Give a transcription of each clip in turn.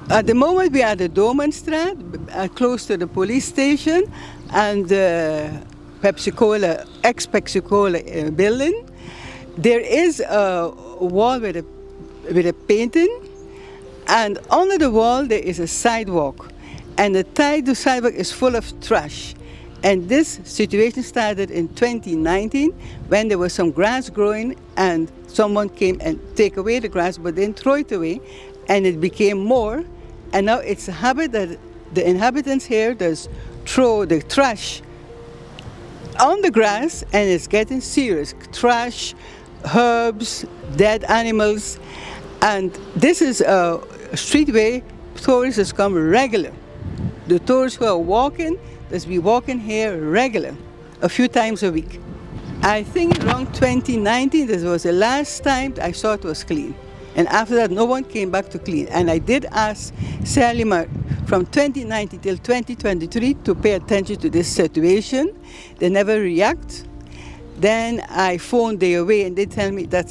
At the moment we are at the Doormanstraat, close to the police station and Pepsi Cola, ex-Pepsi Cola building. There is a wall with a painting, and under the wall there is a sidewalk, and the sidewalk is full of trash. And this situation started in 2019 when there was some grass growing and someone came and take away the grass but didn't throw it away, and it became more. And now it's a habit that the inhabitants here does throw the trash on the grass, and it's getting serious. Trash, herbs, dead animals, and this is a street where tourists come regular. The tourists who are walking, they'll be walking here regular, a few times a week. I think around 2019, this was the last time I saw it was clean. And after that, no one came back to clean. And I did ask Shirley Bremer from 2019 till 2023 to pay attention to this situation. They never react. Then I phoned the away and they tell me that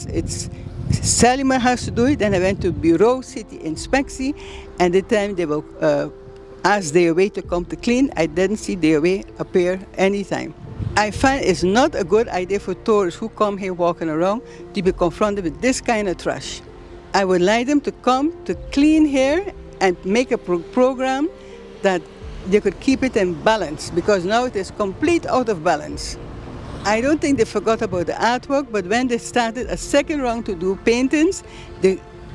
Shirley Bremer has to do it. Then I went to Bureau City Inspection and they tell me they will ask the away to come to clean. I didn't see the away appear anytime. I find it's not a good idea for tourists who come here walking around to be confronted with this kind of trash. I would like them to come to clean here and make a program that they could keep it in balance, because now it is complete out of balance. I don't think they forgot about the artwork, but when they started a second round to do paintings,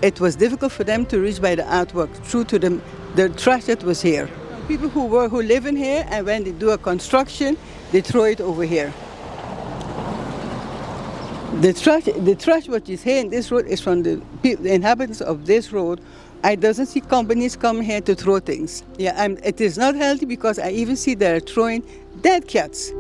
it was difficult for them to reach by the artwork through to the trash that was here. People who live in here, and when they do a construction, they throw it over here. The trash what is here in this road is from the inhabitants of this road. I doesn't see companies come here to throw things. Yeah, it is not healthy, because I even see they're throwing dead cats.